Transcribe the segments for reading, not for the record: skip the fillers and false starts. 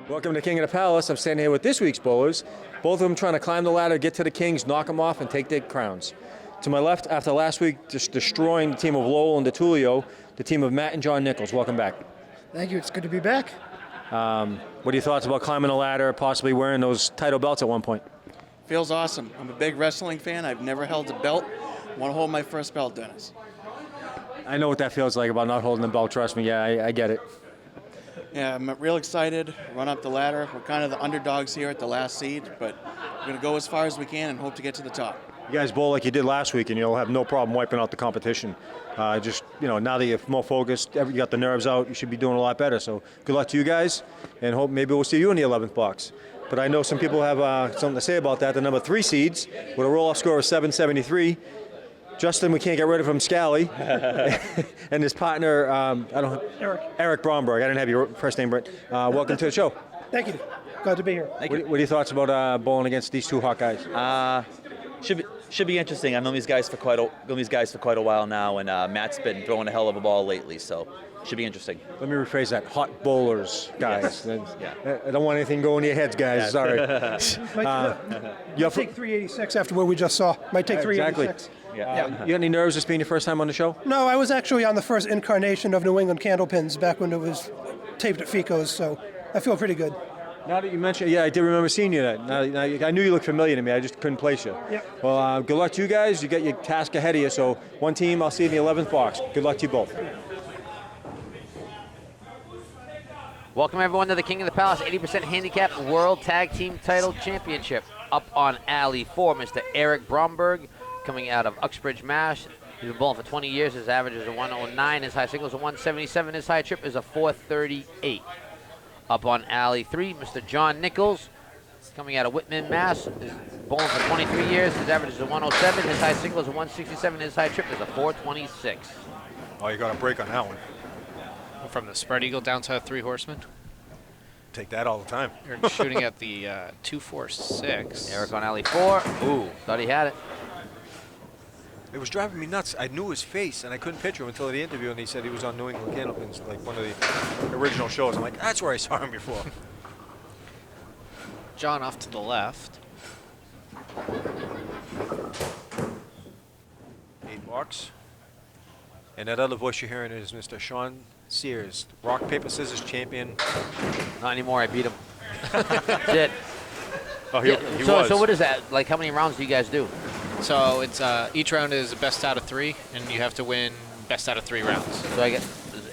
Welcome to King of the Palace. I'm standing here with this week's bowlers. Both of them trying to climb the ladder, get to the Kings, knock them off, and take their crowns. To my left, after last week just destroying the team of Lowell and DeTulio, the team of Matt and John Nichols. Welcome back. Thank you. It's good to be back. What are your thoughts about climbing a ladder, possibly wearing those title belts at one point? Feels awesome. I'm a big wrestling fan. I've never held a belt. Want to hold my first belt, Dennis. I know what that feels like about not holding the belt. Trust me. Yeah, I get it. Yeah, I'm real excited. Run up the ladder. We're kind of the underdogs here at the last seed, but we're going to go as far as we can and hope to get to the top. You guys bowl like you did last week, and you'll have no problem wiping out the competition. Just, now that you're more focused, you got the nerves out, you should be doing a lot better. So good luck to you guys, and hope maybe we'll see you in the 11th box. But I know some people have something to say about that. The number 3 seeds, with a roll-off score of 773. Justin, we can't get rid of him, Scally, and his partner, Eric Bromberg. I didn't have your first name, Brett. Welcome to the show. Thank you. Glad to be here. What are your thoughts about bowling against these two hot guys? Should be interesting. I've known these guys for quite a while now, and Matt's been throwing a hell of a ball lately, so should be interesting. Let me rephrase that: hot bowlers, guys. Yes. Yeah. I don't want anything going to your heads, guys. Sorry. Might take 386 after what we just saw. Might take 386. Exactly. Yeah. You got any nerves this being your first time on the show? No, I was actually on the first incarnation of New England Candlepins back when it was taped at FICO's, so I feel pretty good. Now that you mention it, yeah, I did remember seeing you. I knew you looked familiar to me. I just couldn't place you. Yep. Well, good luck to you guys. You got your task ahead of you. So one team, I'll see you in the 11th box. Good luck to you both. Welcome everyone to the King of the Palace 80% Handicap World Tag Team Title Championship. Up on alley 4, Mr. Eric Bromberg, coming out of Uxbridge, Mass. He's been bowling for 20 years. His average is a 109. His high single is a 177. His high trip is a 438. Up on alley 3, Mr. John Nichols, coming out of Whitman, Mass. He's bowling for 23 years. His average is a 107. His high single is a 167. His high trip is a 426. Oh, you got a break on that one. From the spread eagle down to 3 horsemen. Take that all the time. You're shooting at the 246. Eric on alley 4. Ooh, thought he had it. It was driving me nuts. I knew his face, and I couldn't picture him until the interview, and he said he was on New England Candlepins, like one of the original shows. I'm like, that's where I saw him before. John off to the left. 8 box. And that other voice you're hearing is Mr. Sean Sears, rock, paper, scissors champion. Not anymore, I beat him. That's it. Oh, he was. So what is that? Like, how many rounds do you guys do? So it's each round is best out of 3, and you have to win best out of 3 rounds. So I get,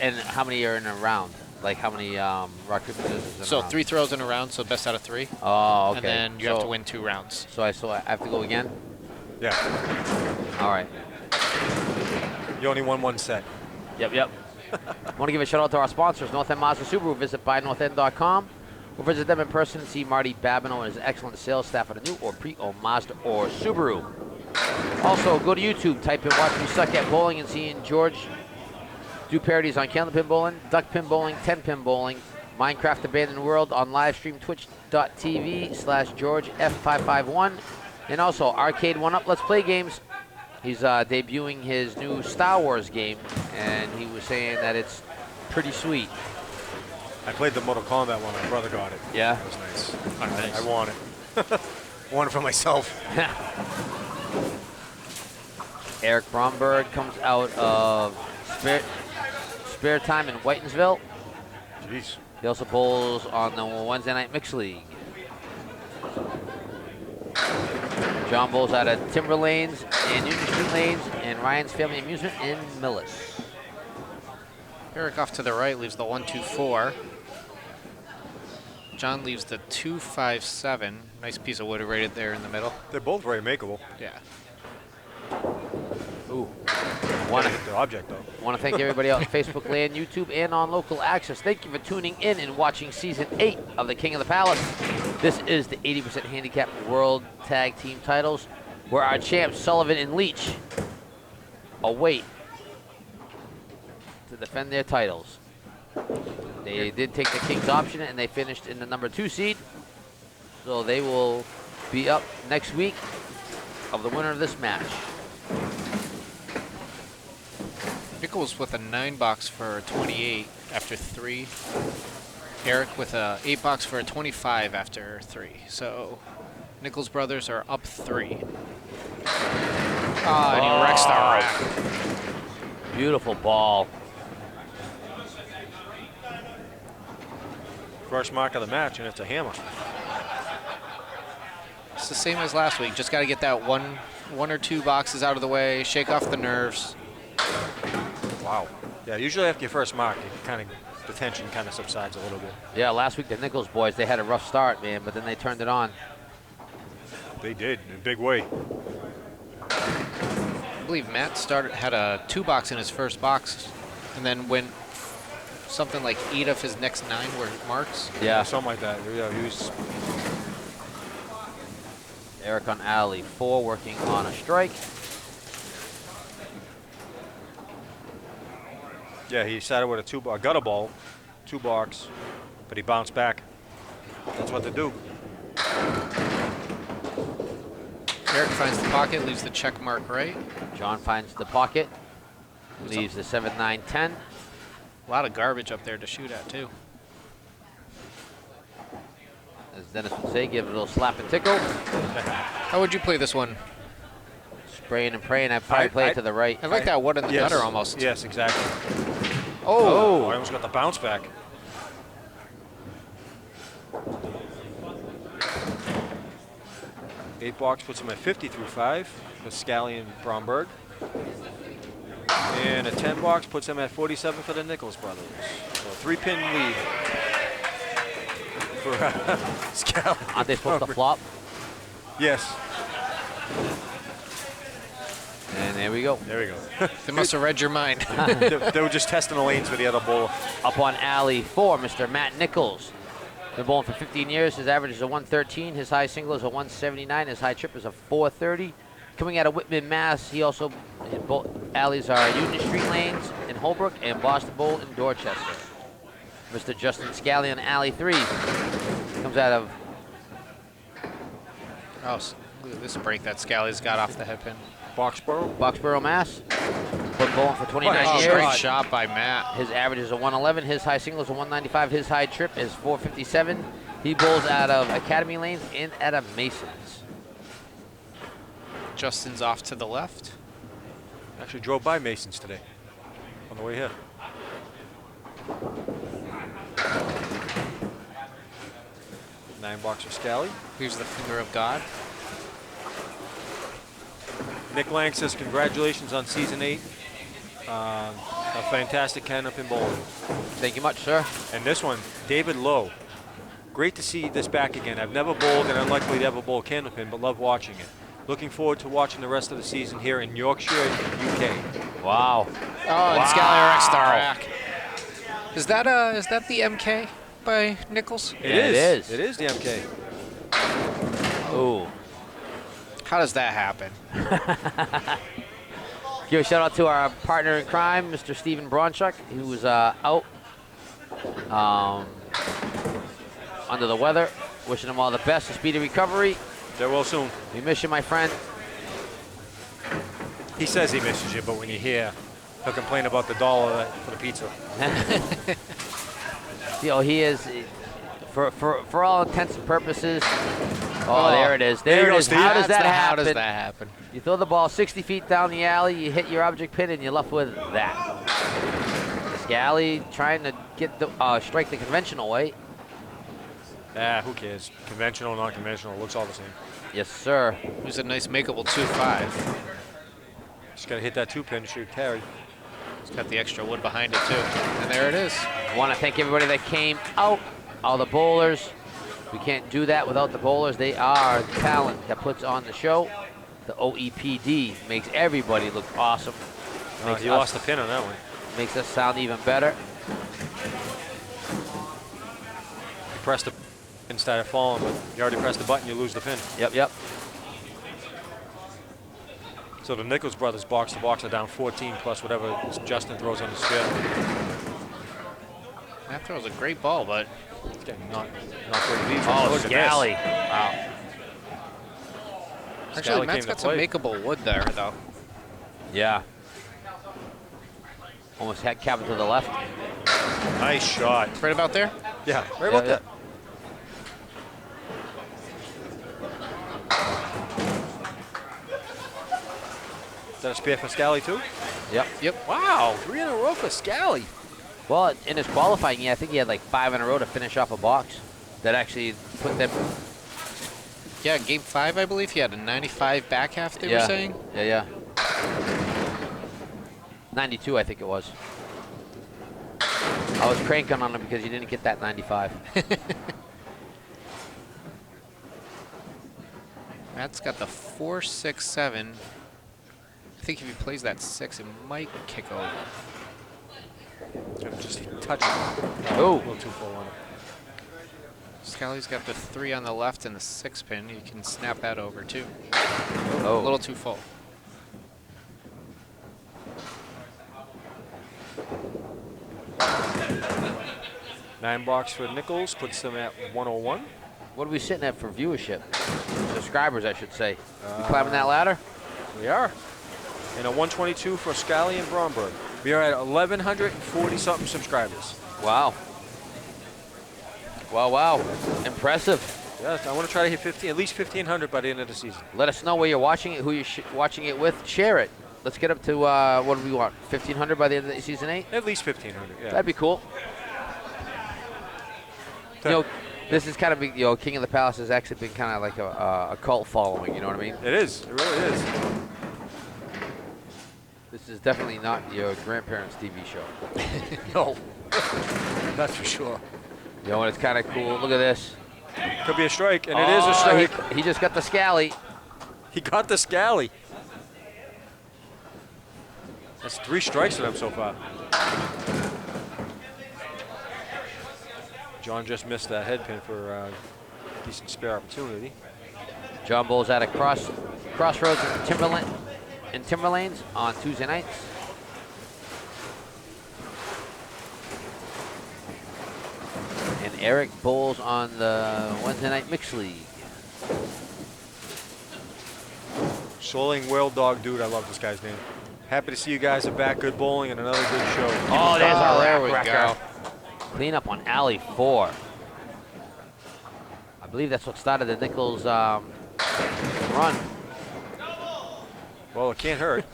and how many are in a round? Like how many rock, paper, scissors in a So round? 3 throws in a round, so best out of 3. Oh, okay. And then you have to win 2 rounds. So I have to go again? Yeah. All right. You only won 1 set. Yep. I want to give a shout out to our sponsors, North End Mazda Subaru. Visit buynorthend.com or visit them in person and see Marty Babineau and his excellent sales staff at a new or pre-owned Mazda or Subaru. Also, go to YouTube, type in Watch Me Suck at Bowling and see George do parodies on Candlepin Bowling, Duck Pin Bowling, 10-Pin Bowling, Minecraft Abandoned World on live stream twitch.tv/GeorgeF551, and also Arcade 1-Up Let's Play games. He's debuting his new Star Wars game, and he was saying that it's pretty sweet. I played the Mortal Kombat one. My brother got it. Yeah? That was nice. Oh, nice. I want it. I want it for myself. Eric Bromberg comes out of Spare Time in Whitensville. Jeez. He also bowls on the Wednesday Night Mixed League. John bowls out of Timber Lanes and Union Street Lanes and Ryan's Family Amusement in Millis. Eric off to the right leaves the 124. John leaves the 257. Nice piece of wood rated there in the middle. They're both very makeable. Yeah. Ooh. Wanna- hit the object, though. I want to thank everybody out on Facebook land, YouTube, and on local access. Thank you for tuning in and watching Season 8 of The King of the Palace. This is the 80% Handicap World Tag Team Titles, where our champs, Sullivan and Leach, await to defend their titles. They did take the King's option, and they finished in the number 2 seed. So they will be up next week of the winner of this match. Nichols with a 9-box for a 28 after 3. Eric with a 8-box for a 25 after 3. So Nichols brothers are up 3. Ah, and he wrecks the rack. Beautiful ball. First mark of the match, and it's a hammer. It's the same as last week. Just got to get that one or two boxes out of the way, shake off the nerves. Wow. Yeah, usually after your first mark, the tension kind of subsides a little bit. Yeah, last week the Nichols boys, they had a rough start, man, but then they turned it on. They did, in a big way. I believe Matt had a 2-box in his first box, and then went something like 8 of his next 9 were marks. Yeah. Something like that. Yeah, he was. Eric on alley 4, working on a strike. Yeah, he started with a gutter ball, 2-box, but he bounced back. That's what they do. Eric finds the pocket, leaves the check mark right. John finds the pocket, leaves the 7, 9, 10. A lot of garbage up there to shoot at, too. As Dennis would say, give it a little slap and tickle. How would you play this one? Spraying and praying, I'd probably play it to the right. I like that one in the Yes. gutter almost. Yes, exactly. Oh! I almost got the bounce back. Eight box puts him at 50 through 5 for Scally and Bromberg. And a 10 box puts him at 47 for the Nichols brothers. So 3-pin lead for Scally. Aren't they supposed to flop? Yes. And there we go. There we go. They must have read your mind. They were just testing the lanes for the other bowler. Up on alley 4, Mr. Matt Nichols. Been bowling for 15 years. His average is a 113. His high single is a 179. His high trip is a 430. Coming out of Whitman, Mass. He also, his alleys are Union Street lanes in Holbrook and Boston Bowl in Dorchester. Mr. Justin Scally on alley 3. Comes out of Look at this break that Scally's got off the headpin. Boxborough. Boxborough, Mass. Been bowling for 29 Oh, years. great shot by Matt. His average is a 111. His high single is a 195. His high trip is 457. He bowls out of Academy Lanes and out of Masons. Justin's off to the left. Actually drove by Masons today on the way here. Nine box for Scally. Here's the finger of God. Nick Lang says congratulations on season 8. A fantastic Candlepin bowling. Thank you much, sir. And this one, David Lowe. Great to see this back again. I've never bowled and unlikely to ever bowl Candlepin, but love watching it. Looking forward to watching the rest of the season here in Yorkshire, UK. Wow. Oh, and Scally wrecks the rack. Is that the MK by Nichols? Yeah, it is. It is the MK. Ooh. How does that happen? Give a shout out to our partner in crime, Mr. Stephen Bronchuk, who was out under the weather. Wishing him all the best, a speedy recovery. Get well soon. We miss you, my friend. He says he misses you, but when you hear, he'll complain about the $1 for the pizza. You know, he is, for all intents and purposes. Oh, there it is. There you it go, is. Steve. How does that How happen? does that happen? You throw the ball 60 feet down the alley, you hit your object pin, and you're left with that. Scally trying to get the strike the conventional way. Who cares? Conventional, non-conventional, looks all the same. Yes, sir. Here's a nice makeable 2-5. Just gotta hit that 2-pin, should carry. It's got the extra wood behind it too. And there it is. I want to thank everybody that came out, all the bowlers. We can't do that without the bowlers. They are the talent that puts on the show. The OEPD makes everybody look awesome. You lost the pin on that one. Makes us sound even better. You pressed the instead of falling, but you already pressed the button, you lose the pin. Yep. So the Nichols brothers box to box are down 14 plus whatever Justin throws on the spear. That throws a great ball, but It's getting not great leads. Oh, Look at Scally. this. Wow. actually Scally Matt's came got to some play. makeable wood there, though. Yeah. Almost had cabin to the left. Nice shot. Right about there? Yeah, right about that. Is that a spear for Scally too? Yep. Wow, 3 in a row for Scally. Well, in his qualifying, I think he had like 5 in a row to finish off a box that actually put them. Yeah, game 5, I believe. He had a 95 back half, they were saying. Yeah. 92, I think it was. I was cranking on him because you didn't get that 95. Matt's got the 4, 6, 7. I think if he plays that 6, it might kick over. Just touch it. Oh. A little too full on it. Scally's got the 3 on the left and the 6 pin. You can snap that over too. Oh. A little too full. Nine box for Nichols puts them at 101. What are we sitting at for viewership? Subscribers, I should say. We climbing that ladder? We are. And a 122 for Scally and Bromberg. We are at 1,140 something subscribers. Wow. Wow. Impressive. Yes, I want to try to hit 15, at least 1,500 by the end of the season. Let us know where you're watching it, who you're watching it with. Share it. Let's get up to, what do we want, 1,500 by the end of season 8? At least 1,500, yeah. That'd be cool. You know, this is kind of, you know, King of the Palace has actually been kind of like a cult following, you know what I mean? It is. It really is. This is definitely not your grandparents' TV show. No. That's for sure. You know, and it's kind of cool. Look at this. Could be a strike, and it is a strike. He just got the Scally. He got the Scally. That's 3 strikes to them so far. John just missed that head pin for a decent spare opportunity. John Bull's at a crossroads in Timberlanes on Tuesday nights. And Eric Bowles on the Wednesday night mixed league. Soling World Dog Dude, I love this guy's name. Happy to see you guys are back. Good bowling and another good show. Oh, there's our there we wrecker. go. Clean up on alley 4. I believe that's what started the Nichols run. Well, it can't hurt.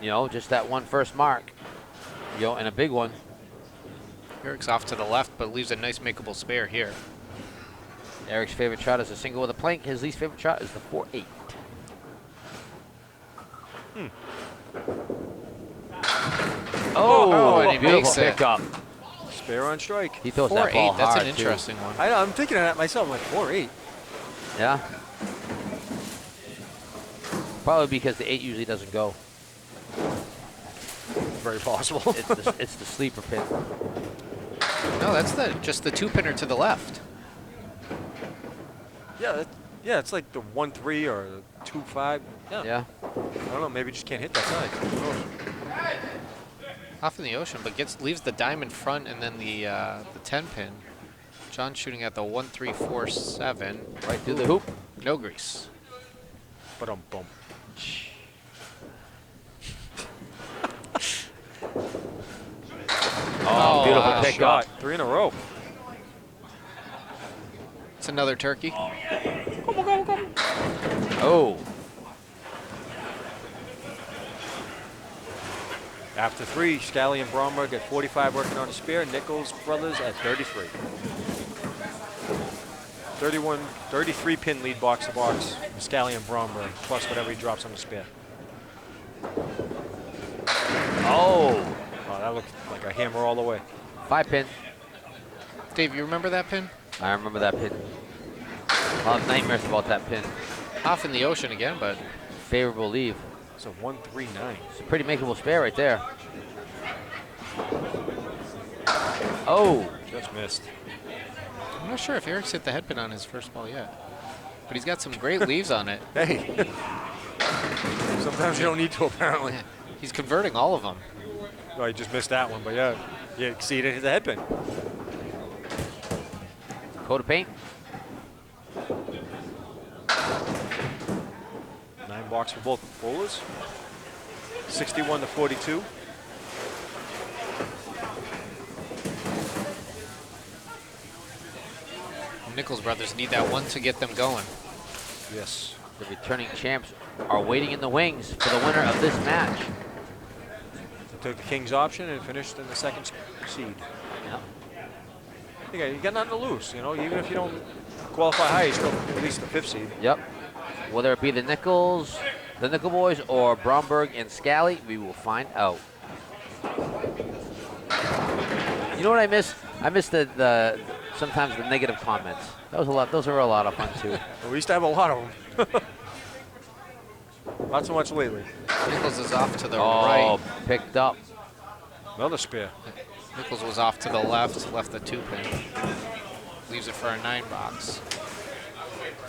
You know, just that one first mark. You know, and a big one. Eric's off to the left, but leaves a nice makeable spare here. Eric's favorite shot is a single with a plank. His least favorite shot is the 4-8. Oh, and he beautiful makes it. pickup. Spare on strike. He throws that ball 4-8, that's hard, an interesting one. I know, I'm thinking of that myself. I'm like 4-8. too. Yeah. Probably because the 8 usually doesn't go. Very possible. It's the sleeper pin. No, that's just the 2-pinner to the left. Yeah, it's like the 1-3 or the 2-5. Yeah. I don't know. Maybe just can't hit that side. Who knows? Off in the ocean, but leaves the diamond front and then the 10-pin. John shooting at the 1-3-4-7. Right through the hoop. No grease. But boom. Oh, beautiful wow. pickup. Shot. 3 in a row. It's another turkey. Oh. After 3, Scally and Bromberg at 45 working on the spear. Nichols brothers at 33. 33 pin lead box to box. Scally and Bromberg plus whatever he drops on the spear. Oh. Wow, that looked like a hammer all the way. 5 pin. Dave, you remember that pin? I remember that pin. I'll have nightmares about that pin. Off in the ocean again, but Favorable leave. It's a 139. It's a pretty makeable spare right there. Oh, Just missed. I'm not sure if Eric's hit the headpin on his first ball yet, but he's got some great leaves on it. Hey. Sometimes you don't need to, apparently. He's converting all of them. Well, you just missed that one, but yeah, you exceeded the headpin. coat of paint. 9 balks for both bowlers. 61 to 42. Nichols brothers need that one to get them going. Yes. The returning champs are waiting in the wings for the winner of this match. They took the king's option and finished in the second seed. Yep. You got nothing to lose, you know. Even if you don't qualify high, you still at least the 5th seed. Yep. Whether it be the Nichols, the Nickel Boys, or Bromberg and Scally, we will find out. You know what I miss? I miss the sometimes the negative comments. That was a lot. Those were a lot of fun too. Well, we used to have a lot of them. Not so much lately. Nichols is off to the Oh, right. picked up. Another spare. Nichols was off to the left, left the 2-pin. Leaves it for a 9 box.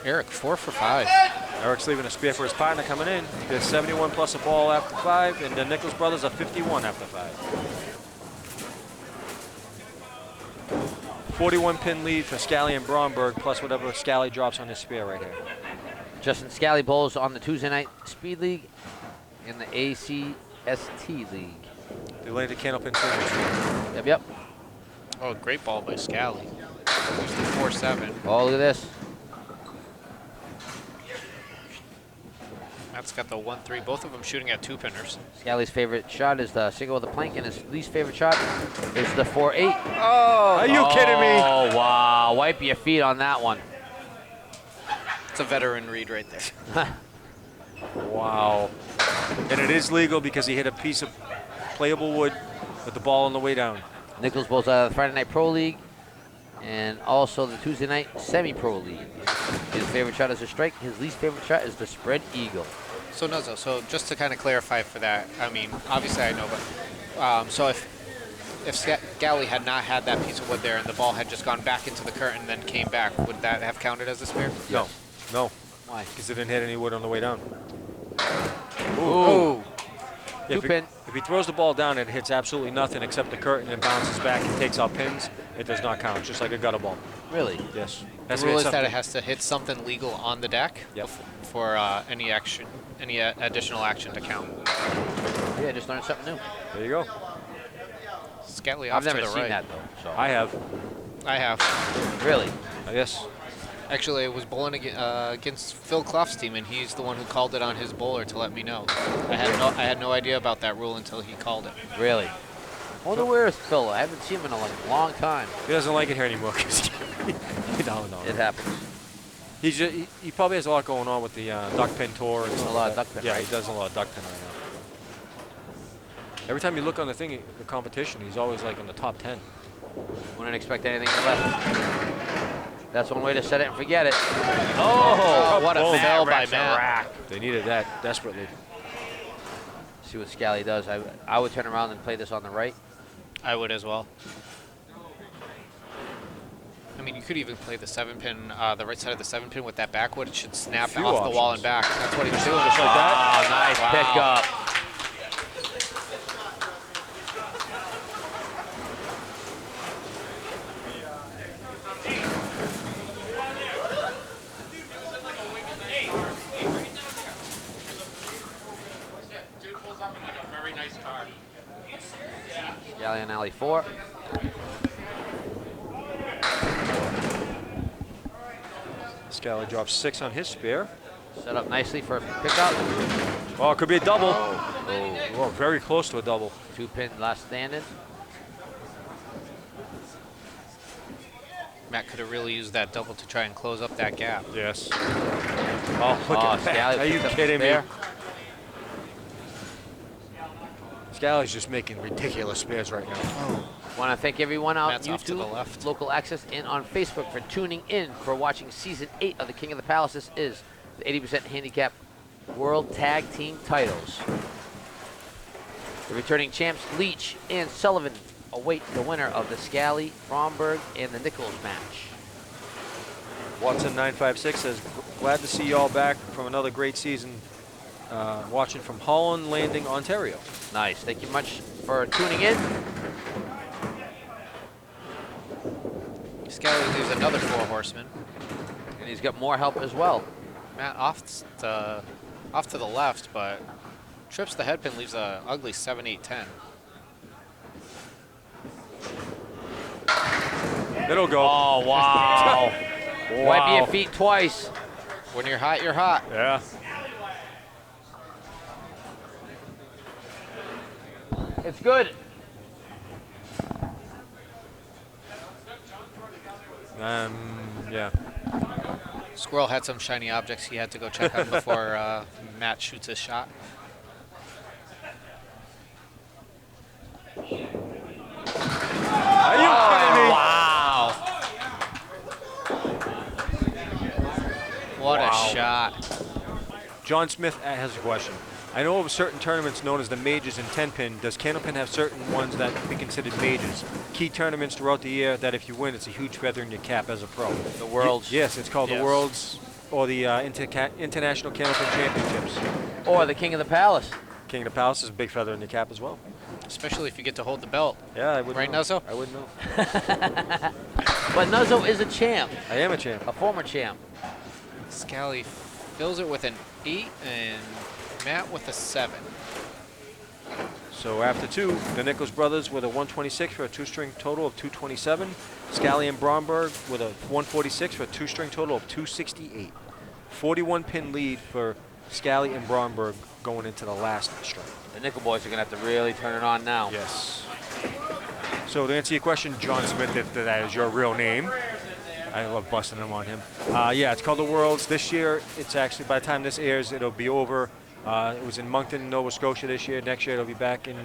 Eric, 4 for 5. Eric's leaving a spare for his partner coming in. There's 71 plus a ball after 5, and the Nichols brothers are 51 after 5. 41 pin lead for Scally and Bromberg, plus whatever Scally drops on his spare right here. Justin Scally bowls on the Tuesday night Speed League in the ACST League. They laid the Candlepin service. Yep, yep. Oh, great ball by Scally. There's the 4-7. Oh, look at this. Matt's got the 1-3. Both of them shooting at 2-pinners. Scally's favorite shot is the single with the plank, and his least favorite shot is the 4-8. Oh, are you kidding me? Oh, wow. Wipe your feet on that one. It's a veteran read right there. Wow. And it is legal because he hit a piece of playable wood with the ball on the way down. Nichols bowls out of the Friday Night Pro League and also the Tuesday Night Semi-Pro League. His favorite shot is a strike. His least favorite shot is the spread eagle. So, Nuzzo, so just to kind of clarify for that, I mean, obviously I know, but so if Scally had not had that piece of wood there and the ball had just gone back into the curtain and then came back, would that have counted as a spare? No, no, Why? because it didn't hit any wood on the way down. Ooh. If Two-pin. If he throws the ball down and it hits absolutely nothing except the curtain and bounces back and takes out pins, it does not count, just like a gutter ball. Really? Yes. The rule is that it has to hit something legal on the deck Yep. for any action, any additional action to count. Yeah, just learned something new. There you go. Scally I've off to never the seen right. that, though. So. I have. I have. Really? Yes. Actually, I was bowling against Phil Clough's team, and he's the one who called it on his bowler to let me know. I had no idea about that rule until he called it. Really? I wonder where is Phil? I haven't seen him in a long time. He doesn't like it here anymore because no. It happens. He probably has a lot going on with the duck pin tour. And stuff a lot like of that. duck pin, Yeah, right? he does a lot of duck pin right now. Every time you look on the thing, the competition, he's always like in the top 10. Wouldn't expect anything less. That's one way to set it and forget it. Oh, what a Boom. fail by Matt. Matt. They needed that desperately. See what Scally does. I would turn around and play this on the right. I would as well. I mean, you could even play the 7-pin, the right side of the 7-pin with that backwood. It should snap Few off the wall and options. back. That's what he was doing, just like Oh, that. nice Wow. pickup. Scally on alley 4. Scally drops 6 on his spare. Set up nicely for a pickup. Oh, it could be a double. Oh, Oh, very close to a double. 2-pin last standing. Matt could have really used that double to try and close up that gap. Yes. Oh, look Oh, at that. Scally Are you picked up the kidding me? spare. Scally's just making ridiculous spares right now. Want to thank everyone out Matt's on off to the YouTube, left. Local Access, and on Facebook for tuning in for watching Season 8 of The King of the Palace. This is the 80% Handicap World Tag Team titles. The returning champs Leach and Sullivan await the winner of the Scally, Bromberg, and the Nichols match. Watson 956 says, glad to see you all back from another great season. Watching from Holland Landing, Ontario. Nice. Thank you much for tuning in. Scally leaves another 4 horsemen. And he's got more help as well. Matt off to the left, but trips the headpin, leaves a ugly 7-8-10. It'll go. Oh, wow. Wipe your feet twice. When you're hot, you're hot. Yeah. It's good. Yeah. Squirrel had some shiny objects he had to go check on before Matt shoots his shot. Are you kidding me? Wow. What Wow. a shot. John Smith has a question. I know of certain tournaments known as the majors in 10-pin. Does Candlepin have certain ones that be considered majors? Key tournaments throughout the year that if you win, it's a huge feather in your cap as a pro. The Worlds. Yes, it's called Yes. the Worlds or the International Candlepin Championships. Or the King of the Palace. King of the Palace is a big feather in your cap as well. Especially if you get to hold the belt. Yeah, I would Right, know. Nuzzo? I wouldn't know. But Nuzzo is a champ, I am a champ. a former champ. Scally fills it with an 8 and Matt with a 7. So after 2, the Nichols brothers with a 126 for a 2-string total of 227. Scally and Bromberg with a 146 for a 2-string total of 268. 41-pin lead for Scally and Bromberg going into the last string. The Nickel boys are going to have to really turn it on now. Yes. So to answer your question, John Smith, if that is your real name, I love busting them on him. Yeah, it's called the Worlds. This year, it's actually, by the time this airs, it'll be over. It was in Moncton, Nova Scotia this year. Next year, it'll be back in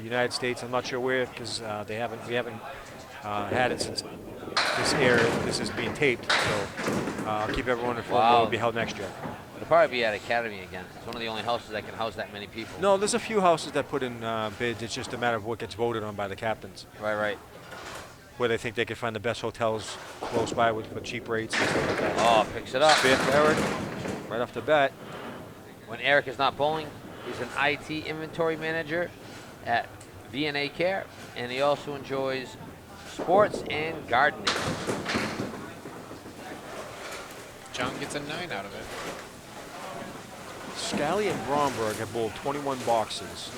United States. I'm not sure where because we haven't had it since this is being taped. So I'll keep everyone informed. Wow. It will be held next year. It'll probably be at Academy again. It's one of the only houses that can house that many people. No, there's a few houses that put in bids. It's just a matter of what gets voted on by the captains, Right. where they think they can find the best hotels close by for cheap rates and stuff like that. Oh, picks it up. Fifth, Eric, right off the bat. When Eric is not bowling, he's an IT inventory manager at V&A Care, and he also enjoys sports and gardening. John gets a 9 out of it. Scally and Bromberg have bowled 21 boxes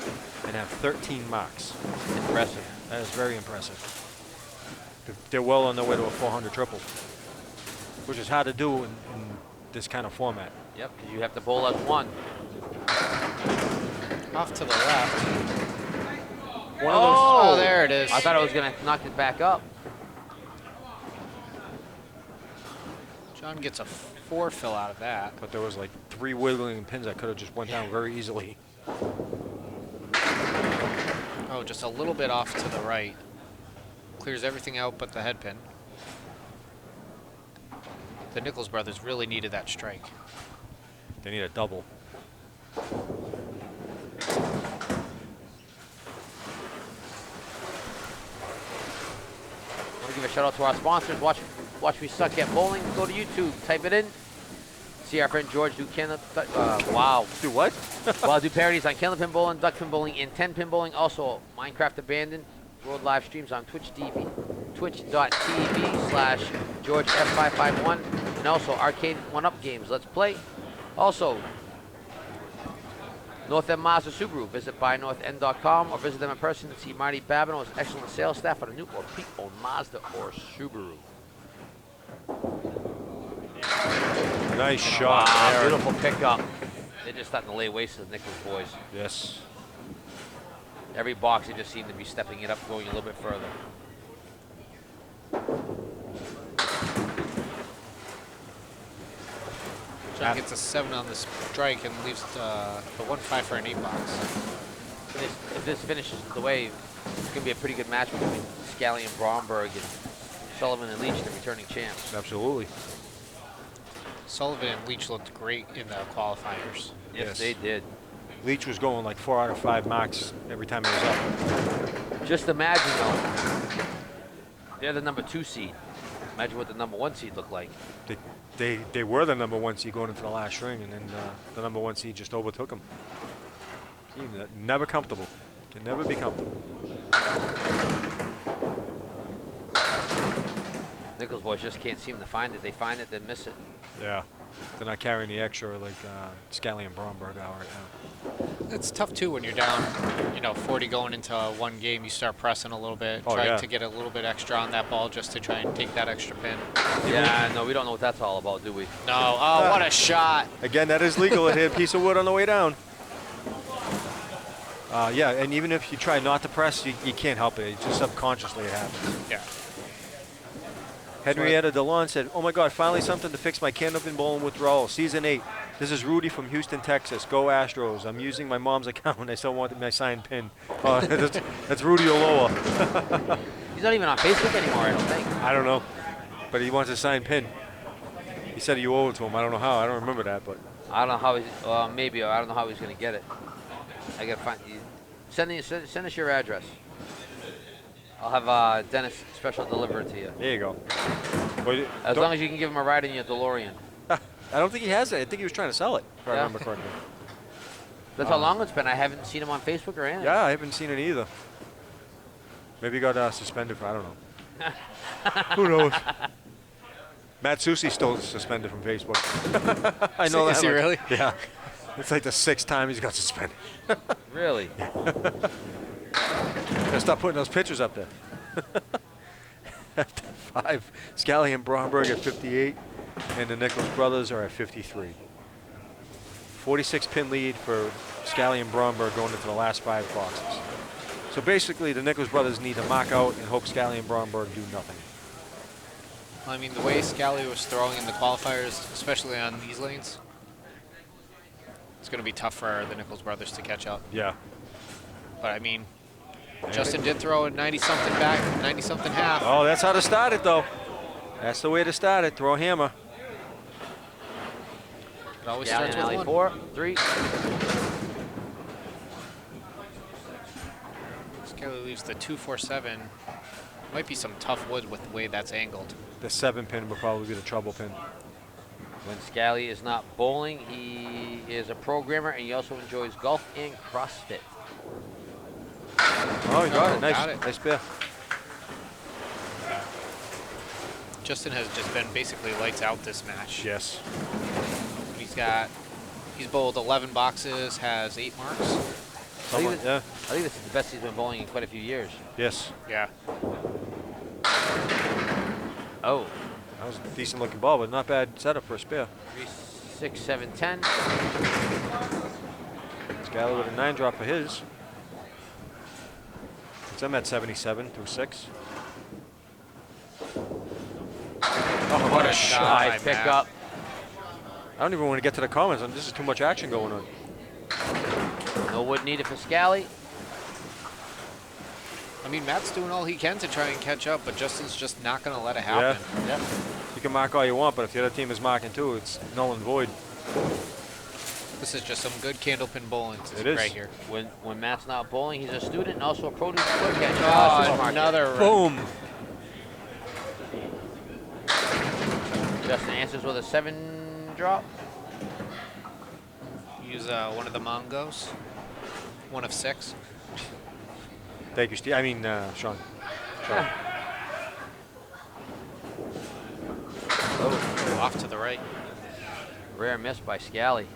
and have 13 marks. Impressive. That is very impressive. They're well on their way to a 400 triple, which is hard to do in this kind of format. Yep, 'cause you have to bowl as one. Off to the left. One of those. Oh, there it is. I thought I was going to knock it back up. John gets a 4 fill out of that. But there was like 3 wiggling pins that could have just went down very easily. Oh, just a little bit off to the right. Clears everything out but the head pin. The Nichols brothers really needed that strike. They need a double. I want to give a shout out to our sponsors. Watch Me Suck at Bowling. Go to YouTube, type it in. See our friend George do wow. Do what? Well, I do parodies on Candlepin bowling, duckpin bowling, and 10-pin bowling. Also, Minecraft Abandoned. World live streams on twitch.tv/GeorgeF551. And also Arcade 1-Up games. Let's play. Also, North End Mazda Subaru. Visit buynorthend.com or visit them in person and see Marty Babineau's excellent sales staff on a new or pre-owned Mazda or Subaru. Nice shot. Wow, there. beautiful pickup. They're just starting to lay waste to the Nichols boys. Yes. Every box, they just seem to be stepping it up, going a little bit further. John gets a 7 on the strike and leaves the 1-5 for an 8 box. If this finishes the way, it's going to be a pretty good match between Scally and Bromberg and Sullivan and Leach, the returning champs. Absolutely. Sullivan and Leach looked great in the qualifiers. Yes, they did. Leach was going like 4 out of 5 marks every time he was up. Just imagine, though, they're the number 2 seed. Imagine what the number 1 seed looked like. They were the number 1 seed going into the last string, and then the number 1 seed just overtook them. Never comfortable. Can never be comfortable. Nichols boys just can't seem to find it. They find it, they miss it. Yeah. They're not carrying the extra like Scally and Bromberg are right now. It's tough too when you're down, 40 going into one game. You start pressing a little bit, Oh, trying yeah. to get a little bit extra on that ball just to try and take that extra pin. Yeah, no, we don't know what that's all about, do we? No, oh, what a shot! Again, that is legal. It hit a piece of wood on the way down. Yeah, and even if you try not to press, you can't help it. It's just subconsciously it happens. Yeah. Henrietta DeLon said, "Oh my God, finally something to fix my Candlepin bowling withdrawal. Season 8. This is Rudy from Houston, Texas. Go Astros. I'm using my mom's account. I still want my signed pin." That's Rudy Oloa. He's not even on Facebook anymore, I don't think. I don't know, but he wants a signed pin. He said you owe it to him. I don't know how. I don't remember that, but I don't know how he's, maybe, I don't know how he's going to get it. I got to find you. Send us your address. I'll have Dennis special deliver it to you. there you go. But As long as you can give him a ride in your DeLorean. I don't think he has it. I think he was trying to sell it, if I Yeah. remember correctly. That's how long it's been. I haven't seen him on Facebook or anything. Yeah, I haven't seen it either. Maybe he got suspended for, I don't know. Who knows? Matt Susi's still suspended from Facebook. I know that. Is he much. really? Yeah. It's like the 6th time he's got suspended. Really? Gotta stop putting those pictures up there. After 5, Scally and Bromberg at 58, and the Nichols brothers are at 53. 46 pin lead for Scally and Bromberg going into the last 5 boxes. So basically, the Nichols brothers need to mark out and hope Scally and Bromberg do nothing. I mean, the way Scally was throwing in the qualifiers, especially on these lanes, it's going to be tough for the Nichols brothers to catch up. Yeah. But I mean, Justin did throw a 90-something back, 90-something half. Oh, that's how to start it, though. That's the way to start it. Throw a hammer. It always Down starts in alley with 1. 4, 3. Scally leaves the 247. Might be some tough wood with the way that's angled. The 7 pin would probably be the trouble pin. When Scally is not bowling, he is a programmer and he also enjoys golf and CrossFit. Oh, he got it. Nice. Got it. Nice pair. Justin has just been basically lights out this match. Yes. He's bowled 11 boxes, has 8 marks. Yeah. I think this is the best he's been bowling in quite a few years. Yes. Yeah. Oh, That was a decent looking ball, but not bad setup for a spare. 3, 6, 7, 10. Scally with a 9 drop for his. So I'm at 77 through 6. Oh, what a shot. Nice pickup. I don't even want to get to the comments. This is too much action going on. No wood needed for Scally. I mean, Matt's doing all he can to try and catch up, but Justin's just not going to let it happen. Yeah. You can mark all you want, but if the other team is marking too, it's null and void. This is just some good Candlepin bowling It is. right here. When Matt's not bowling, he's a student and also a produce wood catcher. Oh, another Boom. Justin answers with a 7 drop. Use one of the Mongos. 1 of 6. Thank you, Steve. I mean, Sean. Oh, off to the right. Rare miss by Scally.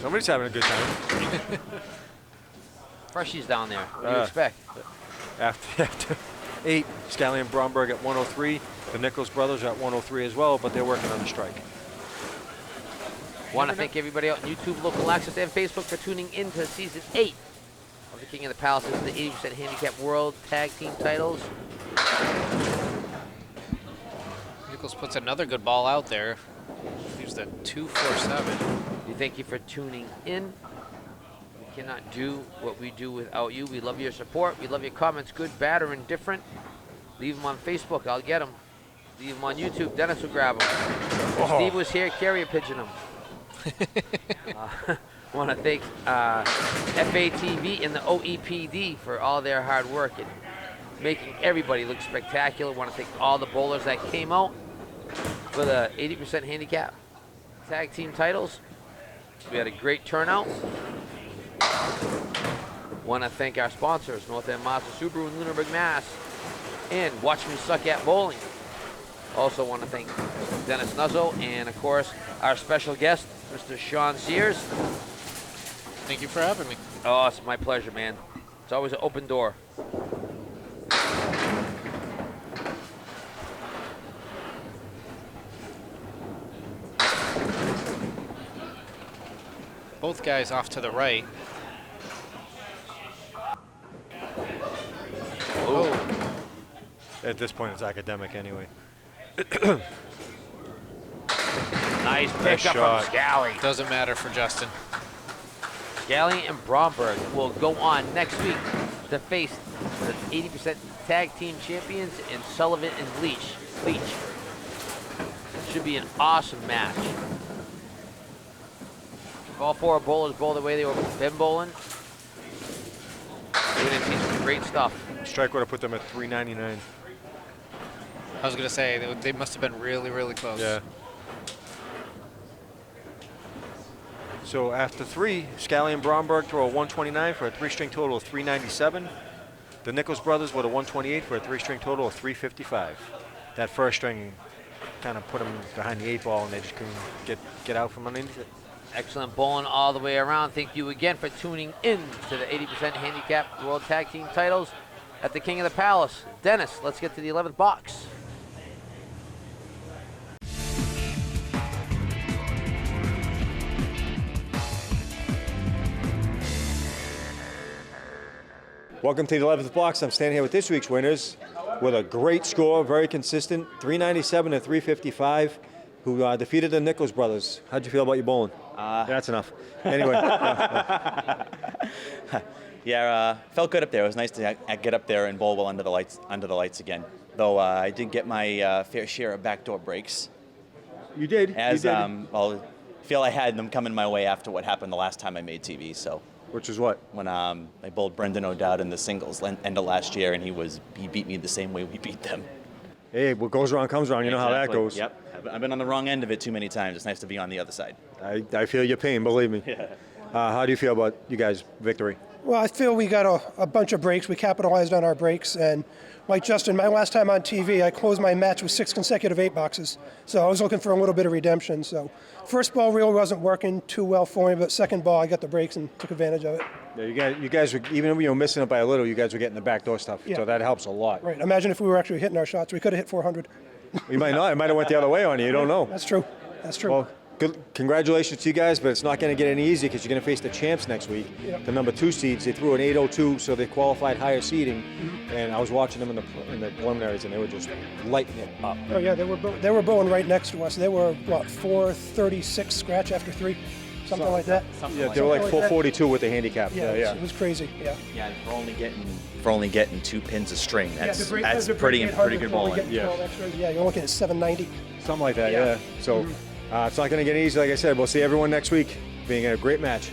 Somebody's having a good time. Freshies down there. What do you expect? After 8, Scally and Bromberg at 103. The Nichols brothers are at 103 as well, but they're working on a strike. Want to thank everybody out on YouTube, local access, and Facebook for tuning in to Season 8 of the King of the Palace. This is the 80% Handicap World Tag Team titles. Nichols puts another good ball out there. Leaves the 247. We thank you for tuning in. cannot do what we do without you. We love your support. We love your comments, good, bad, or indifferent. Leave them on Facebook. I'll get them. Leave them on YouTube. Dennis will grab them. If Steve was here, carrier pigeon them. I want to thank FATV and the OEPD for all their hard work and making everybody look spectacular. I want to thank all the bowlers that came out for the 80% handicap tag team titles. We had a great turnout. Want to thank our sponsors, North End Mazda Subaru in Lunenburg, Mass. And Watch Me Suck at Bowling. Also want to thank Dennis Nuzzo and, of course, our special guest, Mr. Sean Sears. Thank you for having me. Oh, it's my pleasure, man. It's always an open door. Both guys off to the right. Oh. At this point, it's academic anyway. Nice Nice pickup shot. from Scally. Doesn't matter for Justin. Scally and Bromberg will go on next week to face the 80% tag team champions in Sullivan and Leach. Should be an awesome match. If all four bowlers bowl the way they were been bowling, we're going to see some great stuff. Strike would have put them at 399. I was going to say, they must have been really, really close. Yeah. So after 3, Scally and Bromberg throw a 129 for a 3-string total of 397. The Nichols brothers with a 128 for a 3-string total of 355. That first string kind of put them behind the 8 ball, and they just couldn't get out from underneath it. Excellent bowling all the way around. Thank you again for tuning in to the 80% handicap World Tag Team titles at the King of the Palace. Dennis, let's get to the 11th box. Welcome to the 11th box. I'm standing here with this week's winners with a great score, very consistent, 397 and 355, who defeated the Nichols brothers. How'd you feel about your bowling? That's enough. Anyway. Yeah, felt good up there. It was nice to get up there and bowl well under the lights again. Though I did get my fair share of backdoor breaks. You did. As you did. well, I feel I had them coming my way after what happened the last time I made TV. So. Which is what? When I bowled Brendan O'Dowd in the singles end of last year, and he beat me the same way we beat them. Hey, what goes around comes around. You know how that goes. Yep. I've been on the wrong end of it too many times. It's nice to be on the other side. I feel your pain, believe me. Yeah. How do you feel about you guys' victory? Well, I feel we got a bunch of breaks. We capitalized on our breaks. And like Justin, my last time on TV, I closed my match with 6 consecutive 8 boxes. So I was looking for a little bit of redemption. So first ball really wasn't working too well for me, but second ball, I got the breaks and took advantage of it. Yeah, you guys were, even when you were missing it by a little, you guys were getting the backdoor stuff. Yeah. So that helps a lot. Right. Imagine if we were actually hitting our shots. We could have hit 400. You might not. It might have went the other way on you. You don't know. That's true. That's true. Well, good, congratulations to you guys, but it's not going to get any easier because you're going to face the champs next week, Yep. the number 2 seeds. They threw an 802, so they qualified higher seeding. And I was watching them in the preliminaries, and they were just lighting it up. Oh yeah, they were bowling right next to us. They were what 436 scratch after 3, something like that. Yeah, they were like 442 with the handicap. Yeah, it was crazy. Yeah. Yeah, and for only getting 2 pins a string, that's the break- that's the pretty break 800 good before we bowling. get 12 extras. Yeah, you're looking at 790. Something like that, yeah. So it's not going to get easy, like I said. We'll see everyone next week, being a great match.